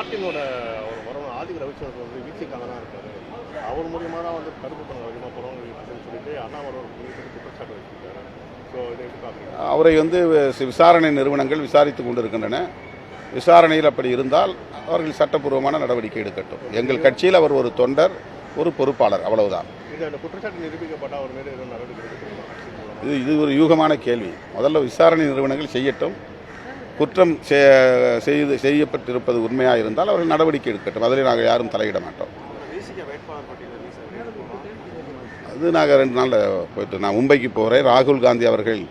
மார்ட்டினோட ஒரு வரணும் ஆதிக்க ரவிச்சந்திரன் வந்து விசிக்காக தான் இருக்காரு. அவர் மூலியமாக தான் வந்து கருப்பு பணம் அதிகமாக போகிறவங்க சொல்லிட்டு அண்ணாமலை ஒரு குற்றச்சாட்டு வச்சிருக்காரு. ஸோ இதை எப்படி பார்க்குறீங்க? அவரை வந்து விசாரணை நிறுவனங்கள் விசாரித்து கொண்டிருக்கின்றன. விசாரணையில் அப்படி இருந்தால் அவர்கள் சட்டப்பூர்வமான நடவடிக்கை எடுக்கட்டும். எங்கள் கட்சியில் அவர் ஒரு தொண்டர், ஒரு பொறுப்பாளர், அவ்வளவுதான். இந்த குற்றச்சாட்டு நிரூபிக்கப்பட்ட அவர் மீது எதுவும் நடவடிக்கை எடுக்கணும்? இது ஒரு யூகமான கேள்வி. முதல்ல விசாரணை நிறுவனங்கள் செய்யட்டும். குற்றம் செய்யப்பட்டிருப்பது உண்மையாக இருந்தால் அவர்கள் நடவடிக்கை எடுக்கட்டும். அதில் நாங்கள் யாரும் தலையிட மாட்டோம். அது நாங்கள் 2 நாளில் போயிட்டு நான் மும்பைக்கு போகிறேன். ராகுல் காந்தி அவர்கள்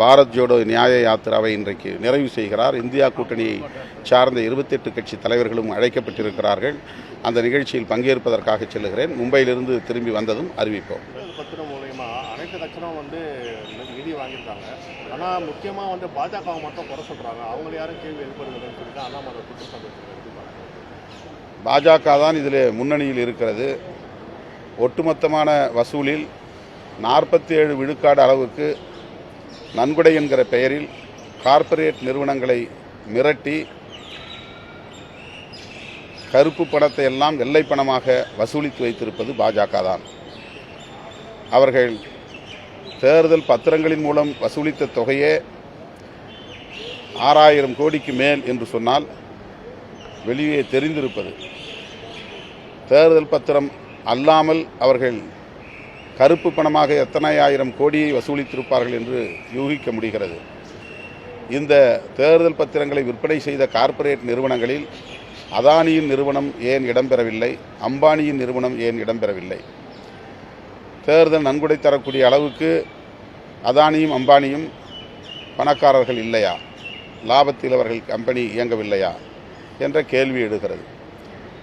பாரத் ஜோடோ நியாய யாத்திராவை இன்றைக்கு நிறைவு செய்கிறார். இந்தியா கூட்டணியை சார்ந்த 28 கட்சி தலைவர்களும் அழைக்கப்பட்டிருக்கிறார்கள். அந்த நிகழ்ச்சியில் பங்கேற்பதற்காக செல்லுகிறேன். மும்பையிலிருந்து திரும்பி வந்ததும் அறிவிப்போம். பத்திரம் மூலயமா அனைத்து கட்சியும் வந்து நிதி வாங்கியிருக்காங்க. ஆனால் முக்கியமாக வந்து பாஜகவை மட்டும் குறை சொல்கிறாங்க. அவங்கள யாரும் கேள்வி எழுப்புறதுன்னு சொல்லிட்டு அண்ணாமலை குற்றச்சாட்டு. பாஜக தான் இதில் முன்னணியில் இருக்கிறது. ஒட்டுமொத்தமான வசூலில் 47 விழுக்காடு அளவுக்கு நன்கொடை என்கிற பெயரில் கார்ப்பரேட் நிறுவனங்களை மிரட்டி கருப்பு பணத்தை எல்லாம் வெள்ளை பணமாக வசூலித்து வைத்திருப்பது பாஜக தான். அவர்கள் தேர்தல் பத்திரங்களின் மூலம் வசூலித்த தொகையே 6000 கோடிக்கு மேல் என்று சொன்னால் வெளியே தெரிந்திருப்பது. தேர்தல் பத்திரம் அல்லாமல் அவர்கள் கருப்பு பணமாக எத்தனை ஆயிரம் கோடியை வசூலித்திருப்பார்கள் என்று யூகிக்க முடிகிறது. இந்த தேர்தல் பத்திரங்களை விற்பனை செய்த கார்ப்பரேட் நிறுவனங்களில் அதானியின் நிறுவனம் ஏன் இடம்பெறவில்லை? அம்பானியின் நிறுவனம் ஏன் இடம்பெறவில்லை? தேர்தல் நன்கொடை தரக்கூடிய அளவுக்கு அதானியும் அம்பானியும் பணக்காரர்கள் இல்லையா? லாபத்தில் அவர்கள் கம்பெனி இயங்கவில்லையா என்ற கேள்வி எழுகிறது.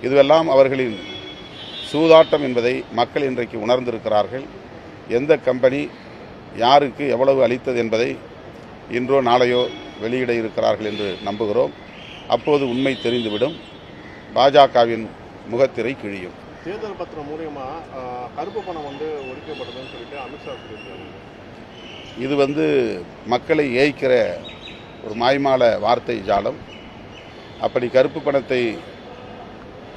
இதுவெல்லாம் அவர்களின் சூதாட்டம் என்பதை மக்கள் இன்றைக்கு உணர்ந்திருக்கிறார்கள். எந்த கம்பெனி யாருக்கு எவ்வளவு அளித்தது என்பதை இன்றோ நாளையோ வெளியிட இருக்கிறார்கள் என்று நம்புகிறோம். அப்போது உண்மை தெரிந்துவிடும். பாஜகவின் முகத்திரை கிழியும். தேர்தல் பத்திரம் மூலயமா கருப்பு பணம் வந்து ஒழிக்கப்பட்டதுன்னு சொல்லிட்டு அமித்ஷா சொல்லியிருக்காரு. இது மக்களை ஏய்க்கிற ஒரு மாய்மால வார்த்தை ஜாலம். அப்படி கருப்பு பணத்தை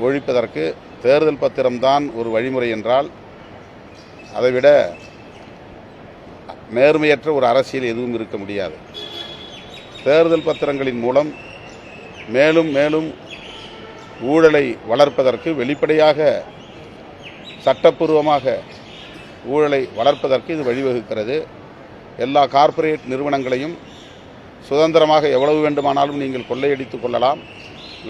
ஒழிப்பதற்கு தேர்தல் பத்திரம்தான் ஒரு வழிமுறை என்றால் அதைவிட நேர்மையற்ற ஒரு அரசியல் எதுவும் இருக்க முடியாது. தேர்தல் பத்திரங்களின் மூலம் மேலும் மேலும் ஊழலை வளர்ப்பதற்கு, வெளிப்படையாக சட்டப்பூர்வமாக ஊழலை வளர்ப்பதற்கு இது வழிவகுக்கிறது. எல்லா கார்ப்பரேட் நிறுவனங்களையும் சுதந்திரமாக எவ்வளவு வேண்டுமானாலும் நீங்கள் கொள்ளையடித்து கொள்ளலாம்,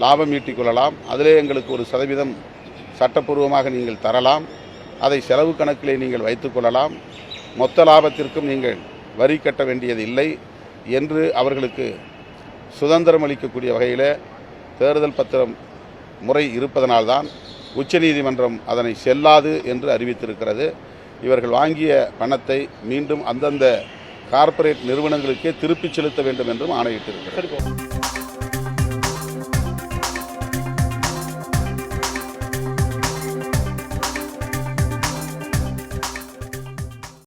லாபம் ஈட்டிக் கொள்ளலாம். அதிலே எங்களுக்கு ஒரு சதவீதம் சட்டப்பூர்வமாக நீங்கள் தரலாம். அதை செலவு கணக்கிலே நீங்கள் வைத்துக்கொள்ளலாம். மொத்த லாபத்திற்கும் நீங்கள் வரி கட்ட வேண்டியது இல்லை என்று அவர்களுக்கு சுதந்திரம் அளிக்கக்கூடிய வகையில் தேர்தல் பத்திரம் முறை இருப்பதனால்தான் உச்சநீதிமன்றம் அதனை செல்லாது என்று அறிவித்திருக்கிறது. இவர்கள் வாங்கிய பணத்தை மீண்டும் அந்தந்த கார்ப்பரேட் நிறுவனங்களுக்கே திருப்பிச் செலுத்த வேண்டும் என்றும் ஆணையிட்டிருக்கிறது.